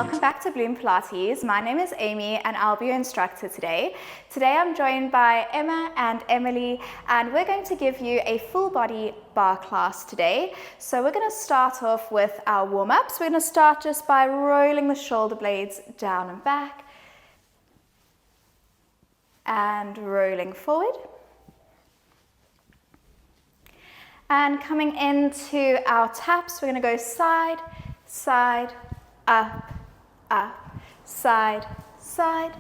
welcome back to Bloom Pilates. My name is Amy and I'll be your instructor today. Today I'm joined by Emma and Emily and we're going to give you a full body bar class today. So we're going to start off with our warm-ups. We're going to start just by rolling the shoulder blades down and back and rolling forward. And coming into our taps, we're going to go side, side, up, up, side, side,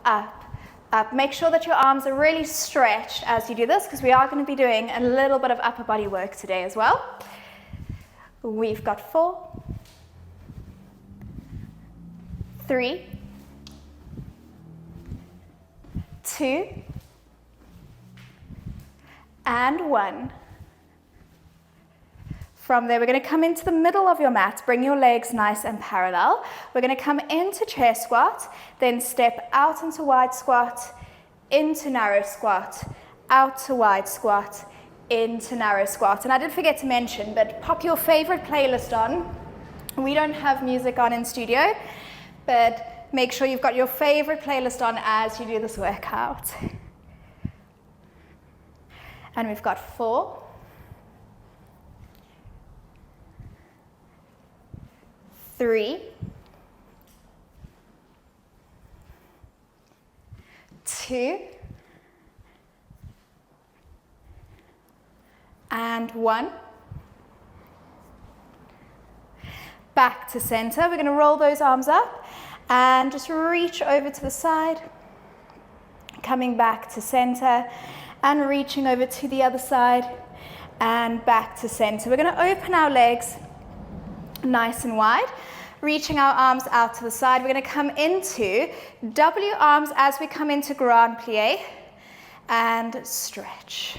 up, up. Make sure that your arms are really stretched as you do this because we are going to be doing a little bit of upper body work today as well. We've got 4, 3, 2, and 1. From there, we're going to come into the middle of your mat, bring your legs nice and parallel. We're going to come into chair squat, then step out into wide squat, into narrow squat, out to wide squat, into narrow squat. And I did forget to mention, but pop your favorite playlist on. We don't have music on in studio, but make sure you've got your favorite playlist on as you do this workout. And we've got 4, 3, 2, and 1. Back to center. We're going to roll those arms up and just reach over to the side, coming back to center and reaching over to the other side and back to center. We're going to open our legs nice and wide, reaching our arms out to the side. We're going to come into W arms as we come into grand plie and stretch.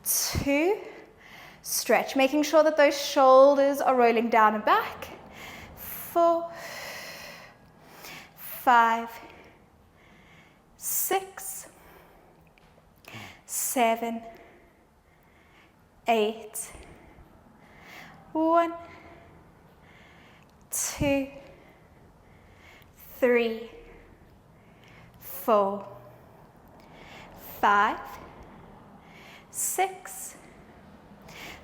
2, stretch, making sure that those shoulders are rolling down and back. 4, 5, 6, 7, 8, 1, 2, 3, 4, 5, 6,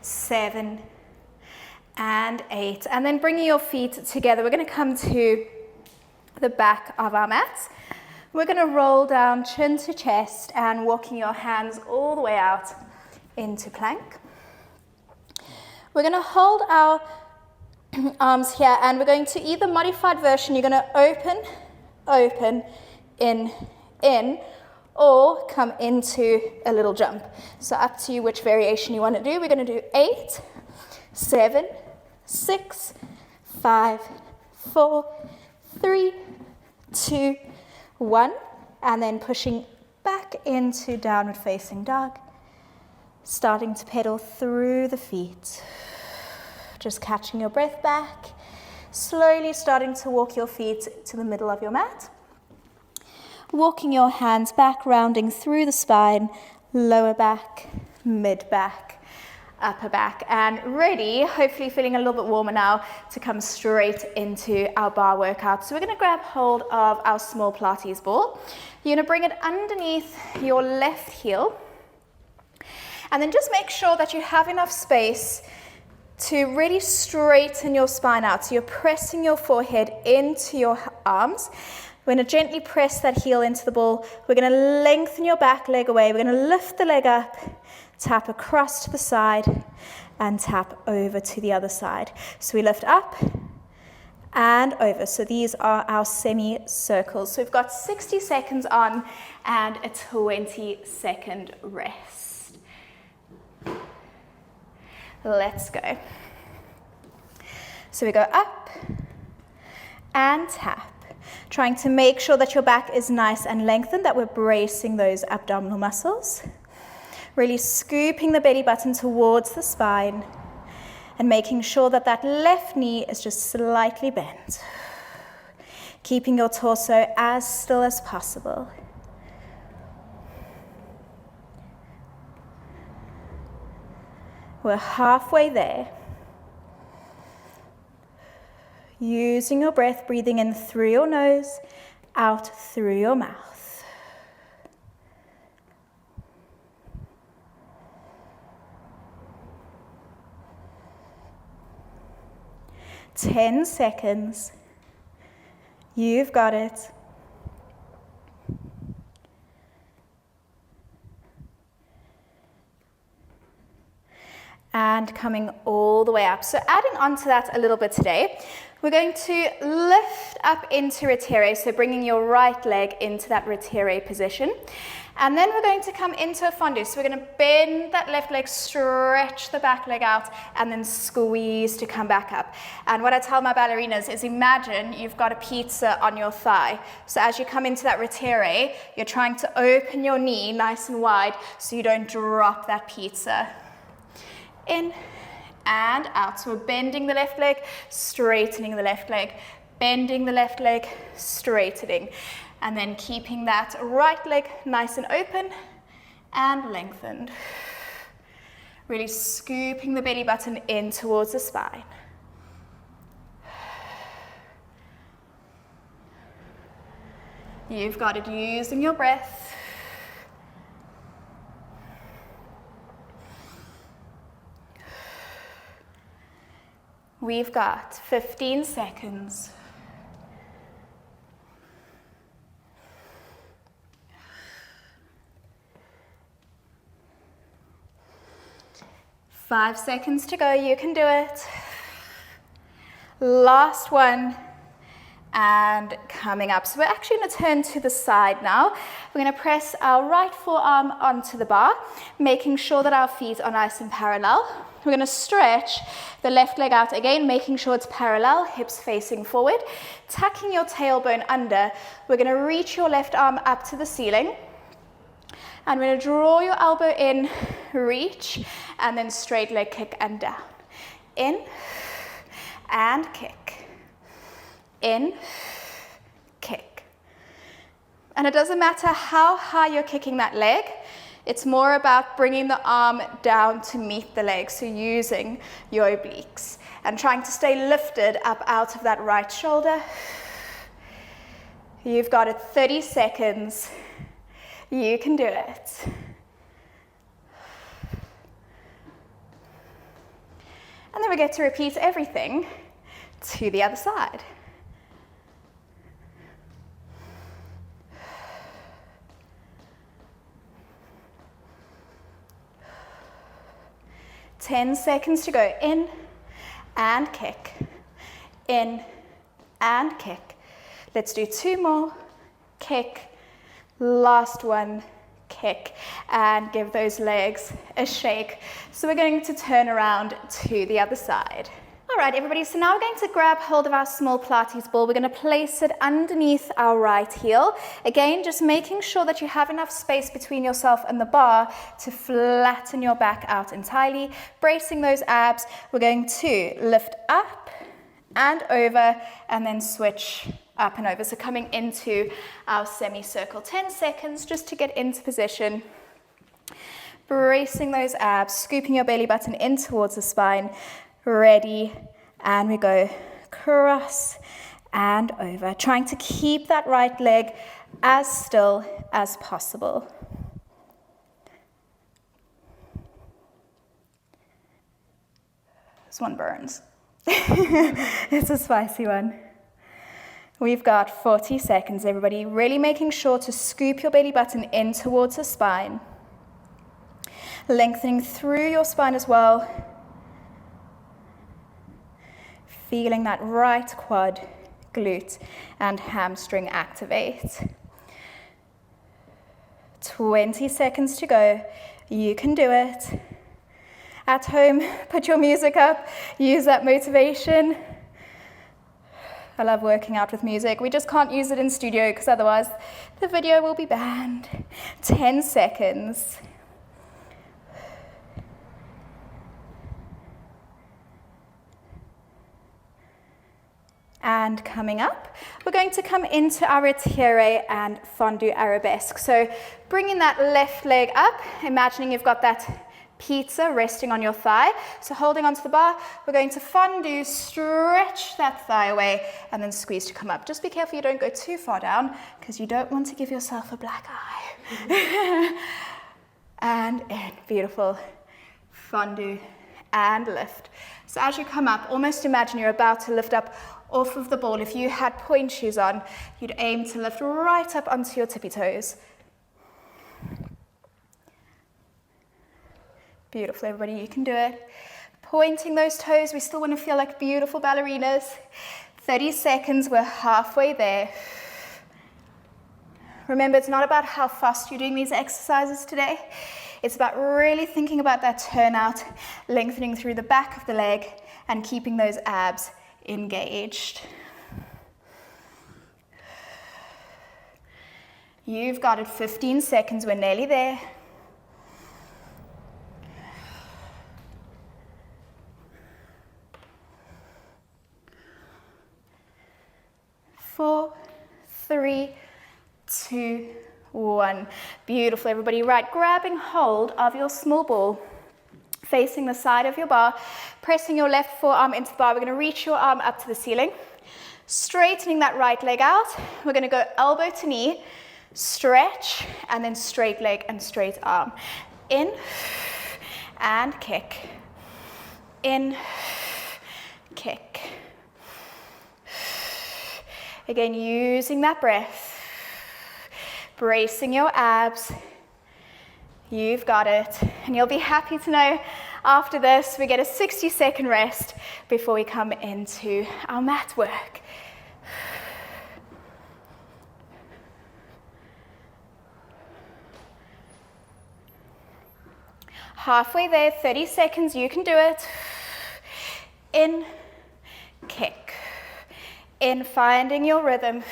7, and 8. And then bringing your feet together, we're going to come to the back of our mats. We're going to roll down chin to chest and walking your hands all the way out into plank. We're going to hold our arms here and we're going to either modified version, you're going to open, open, in, or come into a little jump. So up to you which variation you want to do. We're going to do 8, 7, 6, 5, 4, 3, 2, 1, and then pushing back into downward facing dog, starting to pedal through the feet. Just catching your breath back, slowly starting to walk your feet to the middle of your mat. Walking your hands back, rounding through the spine, lower back, mid back, upper back, and ready, hopefully feeling a little bit warmer now, to come straight into our bar workout. So we're going to grab hold of our small Pilates ball. You're going to bring it underneath your left heel, and then just make sure that you have enough space to really straighten your spine out. So you're pressing your forehead into your arms. We're going to gently press that heel into the ball. We're going to lengthen your back leg away. We're going to lift the leg up, tap across to the side, and tap over to the other side. So we lift up and over. So these are our semi-circles. So we've got 60 seconds on and a 20-second rest. Let's go. So we go up and tap, trying to make sure that your back is nice and lengthened, that we're bracing those abdominal muscles. Really scooping the belly button towards the spine and making sure that that left knee is just slightly bent. Keeping your torso as still as possible. We're halfway there. Using your breath, breathing in through your nose, out through your mouth. Ten seconds. You've got it. And coming all the way up. So adding on to that a little bit today, we're going to lift up into retire, so bringing your right leg into that retire position. And then we're going to come into a fondue. So we're going to bend that left leg, stretch the back leg out, and then squeeze to come back up. And what I tell my ballerinas is imagine you've got a pizza on your thigh. So as you come into that retire, you're trying to open your knee nice and wide so you don't drop that pizza. In and out. So we're bending the left leg, straightening the left leg, bending the left leg, straightening. And then keeping that right leg nice and open and lengthened. Really scooping the belly button in towards the spine. You've got it, using your breath. We've got 15 seconds. Five seconds to go, you can do it. Last one, and coming up. So we're actually going to turn to the side now. We're going to press our right forearm onto the bar, making sure that our feet are nice and parallel. We're going to stretch the left leg out again, making sure it's parallel, hips facing forward. Tucking your tailbone under, we're going to reach your left arm up to the ceiling. And we're going to draw your elbow in, reach, and then straight leg kick and down. In, and kick. In, kick. And it doesn't matter how high you're kicking that leg, it's more about bringing the arm down to meet the leg, so using your obliques. And trying to stay lifted up out of that right shoulder. You've got it, 30 seconds. You can do it. And then we get to repeat everything to the other side. Ten seconds to go. In and kick. In and kick. Let's do two more. Kick. Last one, kick, and give those legs a shake. So we're going to turn around to the other side. All right, everybody, so now we're going to grab hold of our small Pilates ball. We're going to place it underneath our right heel. Again, just making sure that you have enough space between yourself and the bar to flatten your back out entirely. Bracing those abs, we're going to lift up and over, and then switch up and over. So coming into our semicircle, 10 seconds just to get into position. Bracing those abs, scooping your belly button in towards the spine. Ready, and we go cross and over. Trying to keep that right leg as still as possible. This one burns. It's a spicy one. We've got 40 seconds, everybody. Really making sure to scoop your belly button in towards the spine. Lengthening through your spine as well. Feeling that right quad, glute, and hamstring activate. 20 seconds to go. You can do it. At home, put your music up. Use that motivation. I love working out with music. We just can't use it in studio because otherwise the video will be banned. 10 seconds. And coming up, we're going to come into our retire and fondue arabesque. So bringing that left leg up, imagining you've got that pizza resting on your thigh. So holding onto the bar, we're going to fondue, stretch that thigh away, and then squeeze to come up. Just be careful you don't go too far down, because you don't want to give yourself a black eye. And in, beautiful. Fondue and lift. So as you come up, almost imagine you're about to lift up off of the ball. If you had point shoes on, you'd aim to lift right up onto your tippy toes. Beautiful, everybody, you can do it. Pointing those toes, we still want to feel like beautiful ballerinas. 30 seconds, we're halfway there. Remember, it's not about how fast you're doing these exercises today. It's about really thinking about that turnout, lengthening through the back of the leg and keeping those abs engaged. You've got it, 15 seconds, we're nearly there. 4, 3, 2, 1. Beautiful, everybody. Right, grabbing hold of your small ball, facing the side of your bar, pressing your left forearm into the bar. We're going to reach your arm up to the ceiling, straightening that right leg out. We're going to go elbow to knee, stretch, and then straight leg and straight arm. In and kick. In, kick. Again, using that breath, bracing your abs. You've got it. And you'll be happy to know after this, we get a 60-second rest before we come into our mat work. Halfway there, 30 seconds, you can do it. In, kick. In, finding your rhythm.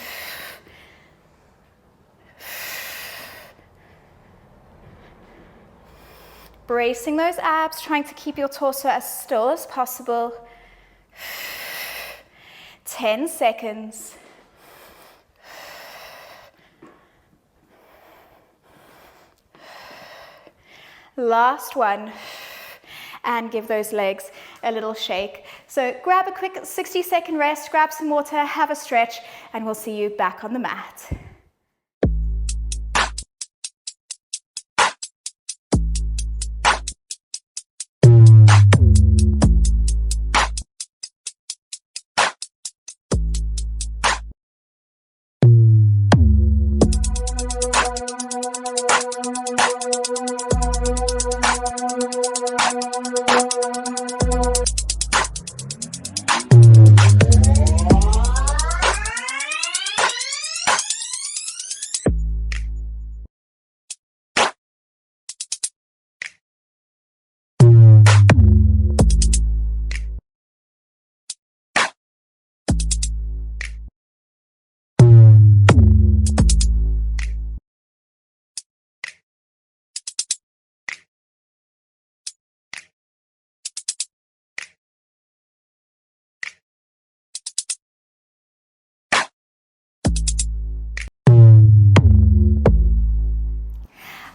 Bracing those abs, trying to keep your torso as still as possible. 10 seconds. Last one. And give those legs a little shake. So grab a quick 60-second rest, grab some water, have a stretch, and we'll see you back on the mat.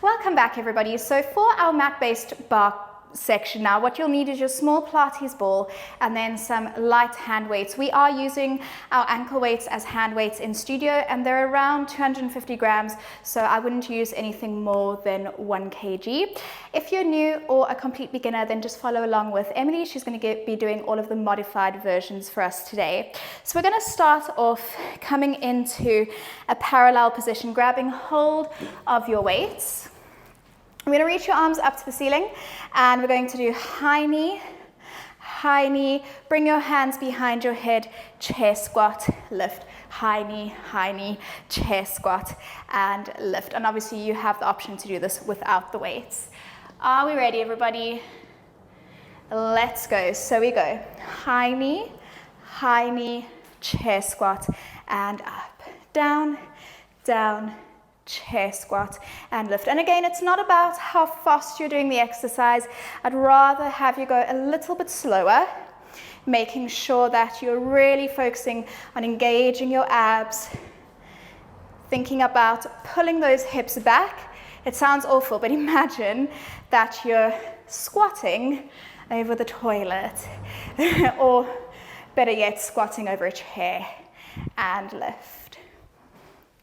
Welcome back, everybody. So for our mat-based bar section now, what you'll need is your small Pilates ball and then some light hand weights. We are using our ankle weights as hand weights in studio, and they're around 250 grams, so I wouldn't use anything more than 1 kg. If you're new or a complete beginner, then just follow along with Emily. She's going to be doing all of the modified versions for us today. So we're going to start off coming into a parallel position, grabbing hold of your weights. We're going to reach your arms up to the ceiling, and we're going to do high knee, bring your hands behind your head, chair squat, lift, high knee, chair squat, and lift. And obviously you have the option to do this without the weights. Are we ready, everybody? Let's go. So we go high knee, chair squat, and up, down, down, chair squat, and lift. And again, it's not about how fast you're doing the exercise. I'd rather have you go a little bit slower, making sure that you're really focusing on engaging your abs, thinking about pulling those hips back. It sounds awful, but imagine that you're squatting over the toilet, or better yet, squatting over a chair, and lift.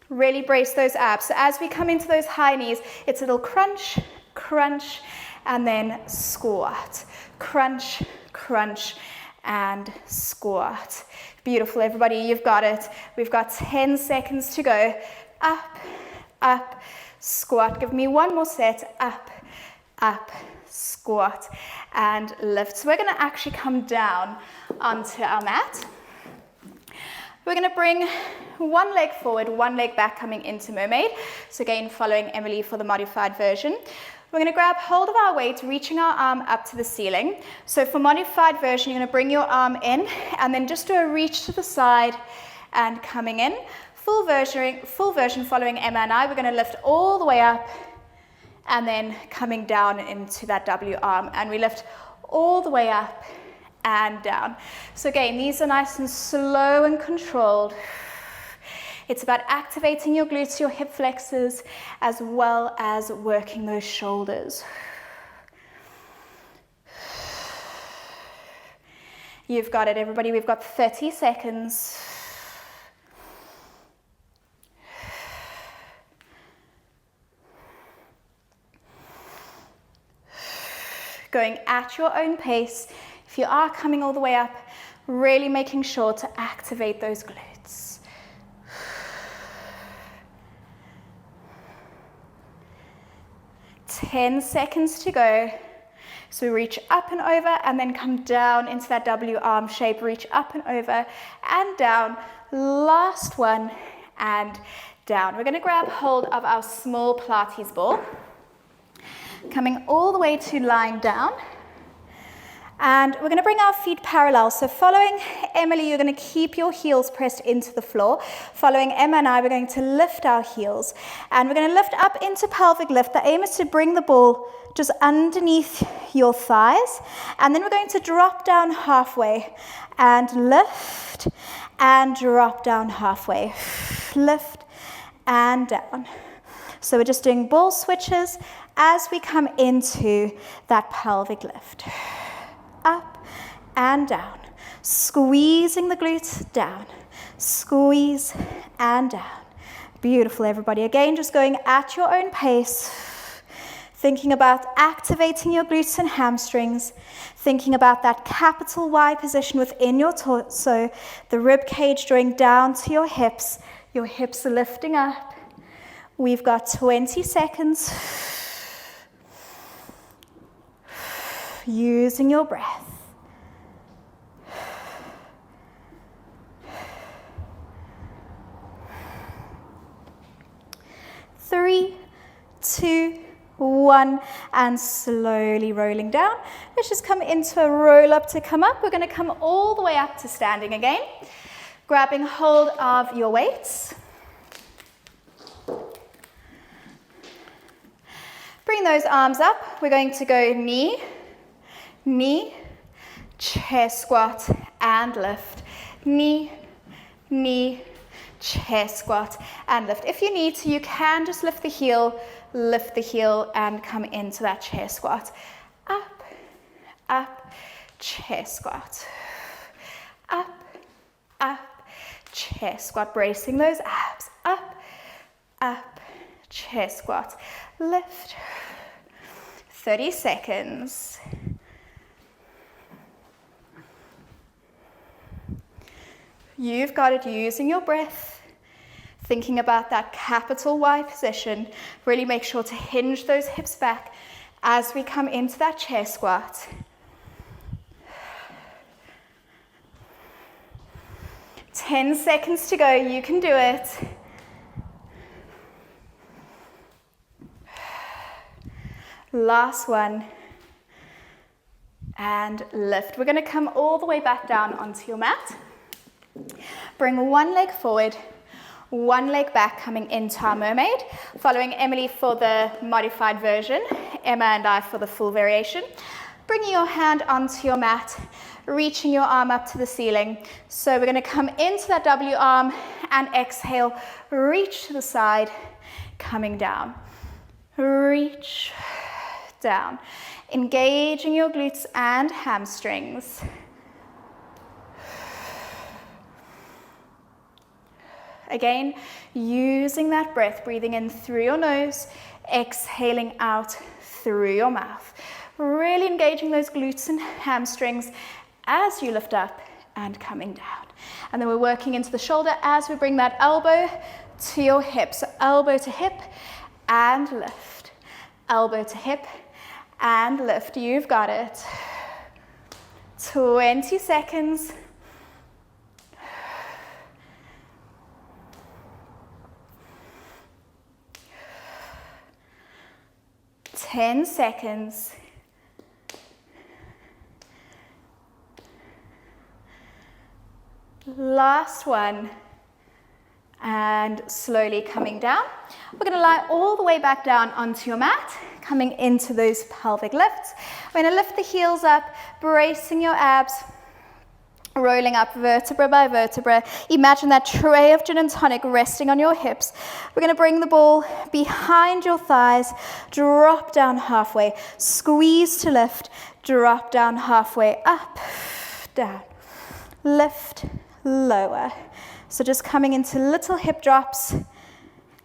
Really brace those abs. So as we come into those high knees, it's a little crunch, crunch, and then squat. Crunch, crunch, and squat. Beautiful, everybody, you've got it. We've got 10 seconds to go. Up, up, squat. Give me one more set. Up, up, squat, and lift. So we're going to actually come down onto our mat. We're going to bring one leg forward, one leg back, coming into mermaid. So again, following Emily for the modified version. We're going to grab hold of our weight, reaching our arm up to the ceiling. So for modified version, you're going to bring your arm in and then just do a reach to the side and coming in. Full version following Emma and I. We're going to lift all the way up and then coming down into that W arm. And we lift all the way up and down. So again, these are nice and slow and controlled. It's about activating your glutes, your hip flexors, as well as working those shoulders. You've got it, everybody. We've got 30 seconds. Going at your own pace. If you are coming all the way up, really making sure to activate those glutes. Ten seconds to go. So we reach up and over and then come down into that W arm shape. Reach up and over and down. Last one and down. We're going to grab hold of our small Pilates ball. Coming all the way to lying down. And we're going to bring our feet parallel. So following Emily, you're going to keep your heels pressed into the floor. Following Emma and I, we're going to lift our heels. And we're going to lift up into pelvic lift. The aim is to bring the ball just underneath your thighs. And then we're going to drop down halfway and lift and drop down halfway. Lift and down. So we're just doing ball switches as we come into that pelvic lift. Up and down. Squeezing the glutes down. Squeeze and down. Beautiful, everybody. Again, just going at your own pace. Thinking about activating your glutes and hamstrings. Thinking about that capital Y position within your torso. The rib cage drawing down to your hips. Your hips are lifting up. We've got 20 seconds. Using your breath. Three, two, one, and slowly rolling down. Let's just come into a roll up to come up. We're going to come all the way up to standing again. Grabbing hold of your weights. Bring those arms up. We're going to go knee, knee, chair squat, and lift. Knee, knee, chair squat, and lift. If you need to, you can just lift the heel, and come into that chair squat. Up, up, chair squat. Up, up, chair squat. Bracing those abs. Up, up, chair squat. Lift. 30 seconds. You've got it, using your breath, thinking about that capital Y position. Really make sure to hinge those hips back as we come into that chair squat. 10 seconds to go, you can do it. Last one. And lift. We're going to come all the way back down onto your mat. Bring one leg forward, one leg back, coming into our mermaid. Following Emily for the modified version, Emma and I for the full variation. Bringing your hand onto your mat, reaching your arm up to the ceiling. So we're going to come into that W arm and exhale, reach to the side, coming down. Reach down. Engaging your glutes and hamstrings. Again, using that breath, breathing in through your nose, exhaling out through your mouth. Really engaging those glutes and hamstrings as you lift up and coming down. And then we're working into the shoulder as we bring that elbow to your hip. So elbow to hip and lift. Elbow to hip and lift. You've got it. 20 seconds. 10 seconds. Last one. And slowly coming down. We're going to lie all the way back down onto your mat, coming into those pelvic lifts. We're going to lift the heels up, bracing your abs, rolling up vertebra by vertebra. Imagine that tray of gin and tonic resting on your hips. We're going to bring the ball behind your thighs, drop down halfway, squeeze to lift, drop down halfway, up, down, lift, lower. So just coming into little hip drops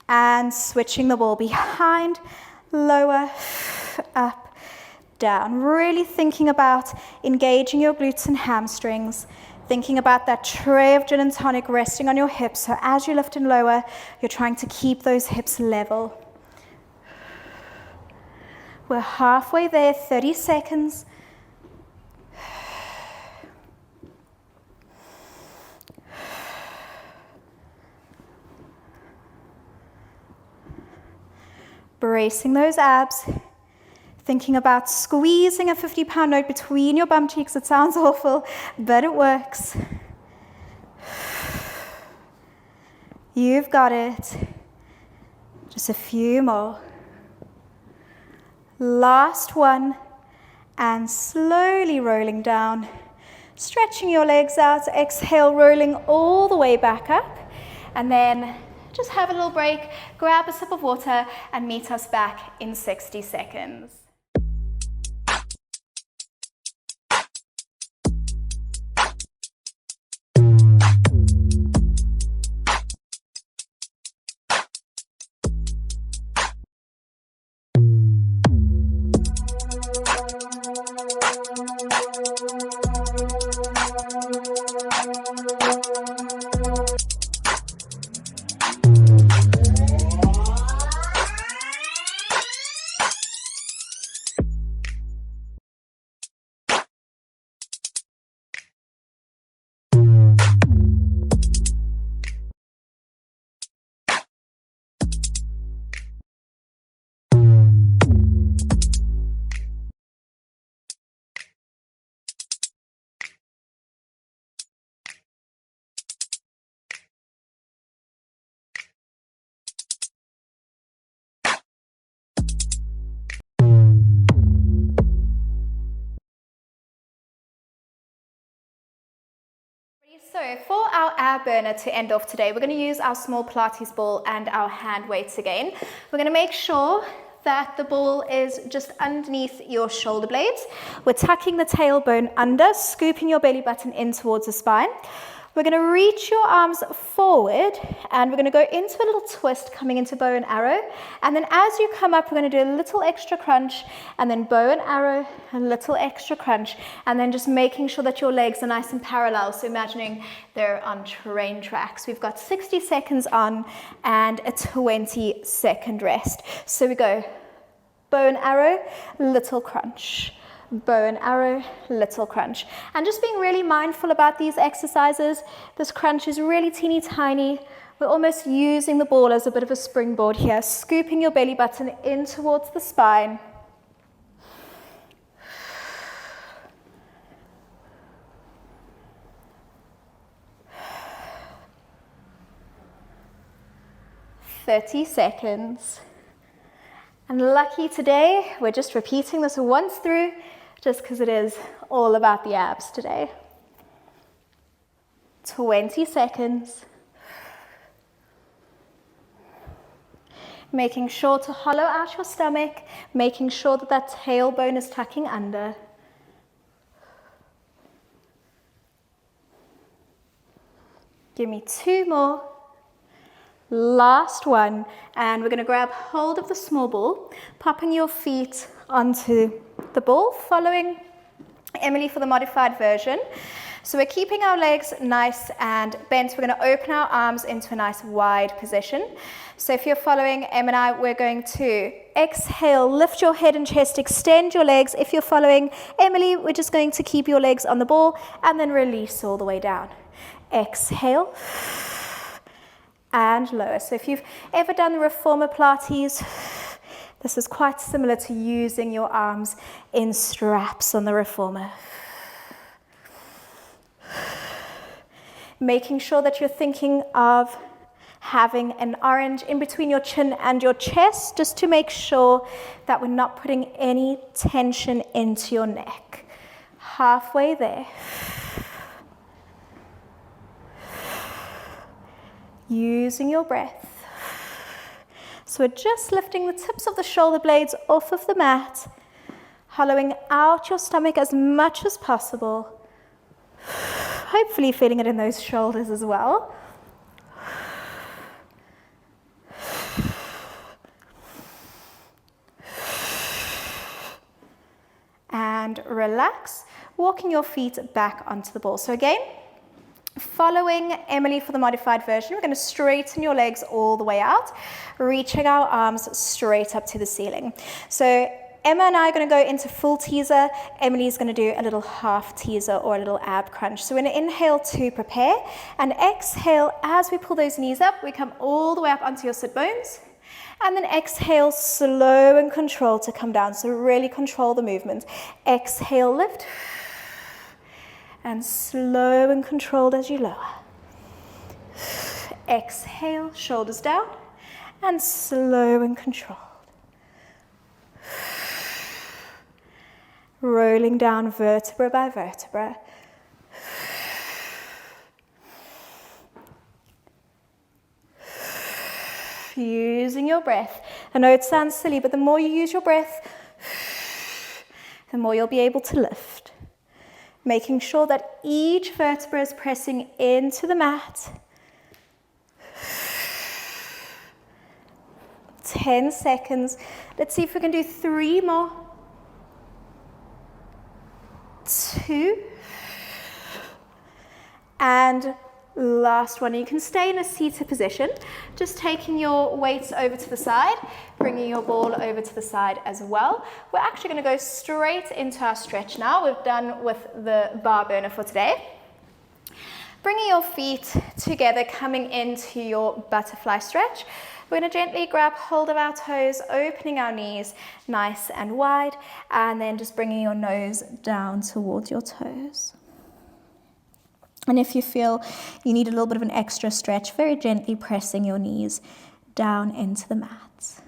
and switching the ball behind, lower, up, down. Really thinking about engaging your glutes and hamstrings, thinking about that tray of gin and tonic resting on your hips. So as you lift and lower, you're trying to keep those hips level. We're halfway there, 30 seconds. Bracing those abs, thinking about squeezing a 50-pound note between your bum cheeks. It sounds awful, but it works. You've got it. Just a few more. Last one, and slowly rolling down, stretching your legs out. Exhale, rolling all the way back up, and then just have a little break, grab a sip of water, and meet us back in 60 seconds. So for our ab burner to end off today, we're going to use our small Pilates ball and our hand weights again. We're going to make sure that the ball is just underneath your shoulder blades. We're tucking the tailbone under, scooping your belly button in towards the spine. We're going to reach your arms forward and we're going to go into a little twist coming into bow and arrow. And then as you come up, we're going to do a little extra crunch and then bow and arrow, a little extra crunch, and then just making sure that your legs are nice and parallel. So imagining they're on train tracks. We've got 60 seconds on and a 20-second rest. So we go bow and arrow, little crunch. Bow and arrow, little crunch. And just being really mindful about these exercises. This crunch is really teeny tiny. We're almost using the ball as a bit of a springboard here, scooping your belly button in towards the spine. "30 seconds. And lucky today, we're just repeating this once through, just because it is all about the abs today. 20 seconds. Making sure to hollow out your stomach, making sure that that tailbone is tucking under. Give me 2 more. Last one, and we're going to grab hold of the small ball, popping your feet onto the ball, following Emily for the modified version. So we're keeping our legs nice and bent. We're going to open our arms into a nice wide position. So if you're following Em and I, we're going to exhale, lift your head and chest, extend your legs. If you're following Emily, we're just going to keep your legs on the ball and then release all the way down. Exhale and lower. So if you've ever done the reformer Pilates, this is quite similar to using your arms in straps on the reformer. Making sure that you're thinking of having an orange in between your chin and your chest, just to make sure that we're not putting any tension into your neck. Halfway there. Using your breath. So we're just lifting the tips of the shoulder blades off of the mat, hollowing out your stomach as much as possible. Hopefully feeling it in those shoulders as well. And relax, walking your feet back onto the ball. So again, following Emily for the modified version, we're going to straighten your legs all the way out, reaching our arms straight up to the ceiling. So Emma and I are going to go into full teaser. Emily's going to do a little half teaser or a little ab crunch. So we're going to inhale to prepare and exhale as we pull those knees up. We come all the way up onto your sit bones. And then exhale, slow and control to come down. So really control the movement. Exhale, lift. And slow and controlled as you lower. Exhale, shoulders down. And slow and controlled. Rolling down vertebra by vertebra. Using your breath. I know it sounds silly, but the more you use your breath, the more you'll be able to lift. Making sure that each vertebra is pressing into the mat. 10 seconds. Let's see if we can do 3 more. 2. And last one. You can stay in a seated position, just taking your weights over to the side, bringing your ball over to the side as well. We're actually going to go straight into our stretch now. We're done with the bar burner for today. Bringing your feet together, coming into your butterfly stretch. We're going to gently grab hold of our toes, opening our knees nice and wide, and then just bringing your nose down towards your toes. And if you feel you need a little bit of an extra stretch, very gently pressing your knees down into the mat.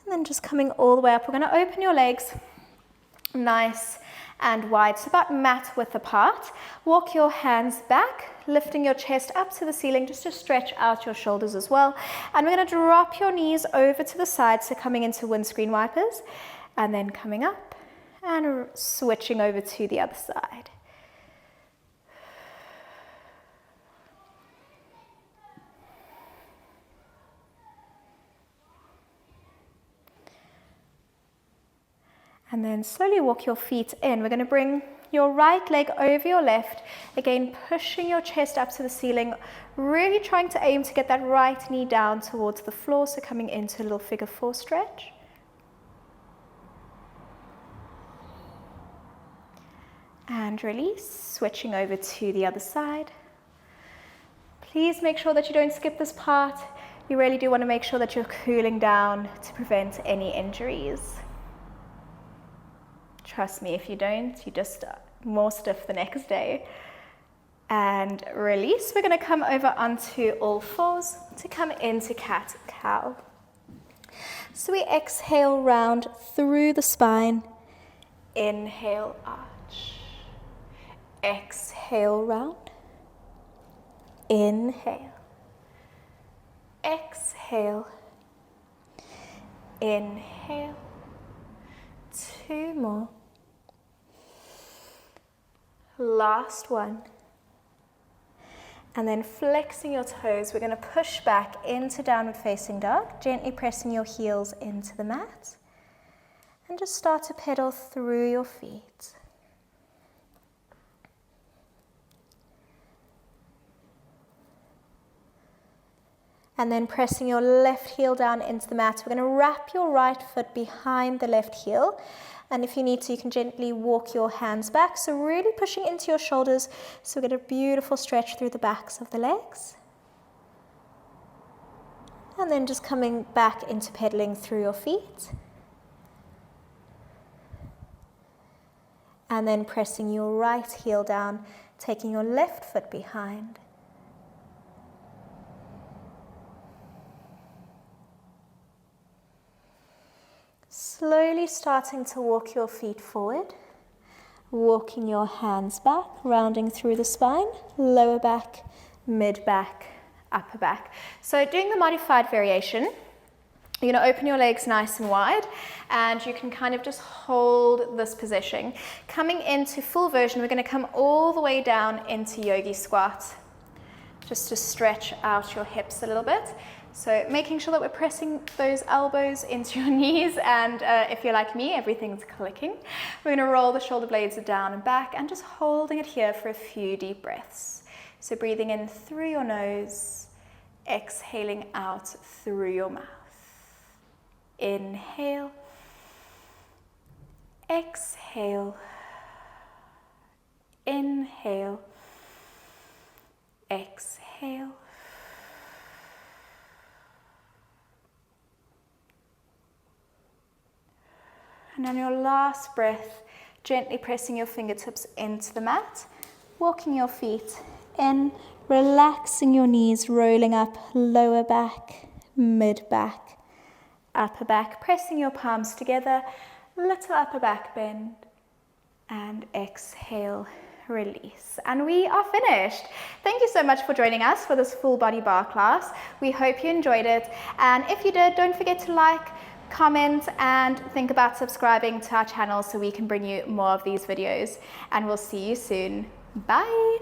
And then just coming all the way up, we're going to open your legs nice and wide, so about mat width apart. Walk your hands back, lifting your chest up to the ceiling just to stretch out your shoulders as well. And we're going to drop your knees over to the side, so coming into windscreen wipers, and then coming up and switching over to the other side. And then slowly walk your feet in. We're going to bring your right leg over your left. Again, pushing your chest up to the ceiling. Really trying to aim to get that right knee down towards the floor. So coming into a little figure 4 stretch. And release. Switching over to the other side. Please make sure that you don't skip this part. You really do want to make sure that you're cooling down to prevent any injuries. Trust me, if you don't, you're just more stiff the next day. And release. We're going to come over onto all fours to come into cat-cow. So we exhale, round through the spine. Inhale, arch. Exhale, round. Inhale. Exhale. Inhale. 2 more. Last one. And then flexing your toes, we're going to push back into downward facing dog, gently pressing your heels into the mat. And just start to pedal through your feet. And then pressing your left heel down into the mat, we're going to wrap your right foot behind the left heel. And if you need to, you can gently walk your hands back. So really pushing into your shoulders. So we get a beautiful stretch through the backs of the legs. And then just coming back into pedaling through your feet. And then pressing your right heel down, taking your left foot behind. Slowly starting to walk your feet forward, walking your hands back, rounding through the spine, lower back, mid back, upper back. So doing the modified variation, you're going to open your legs nice and wide, and you can kind of just hold this position. Coming into full version, we're going to come all the way down into yogi squat, just to stretch out your hips a little bit. So making sure that we're pressing those elbows into your knees, and if you're like me, everything's clicking. We're going to roll the shoulder blades down and back and just holding it here for a few deep breaths. So breathing in through your nose, exhaling out through your mouth. Inhale, exhale, inhale, exhale. And on your last breath, gently pressing your fingertips into the mat, walking your feet in, relaxing your knees, rolling up lower back, mid back, upper back, pressing your palms together, little upper back bend, and exhale, release. And we are finished. Thank you so much for joining us for this full body bar class. We hope you enjoyed it. And if you did, don't forget to like, comment, and think about subscribing to our channel so we can bring you more of these videos. And we'll see you soon. Bye.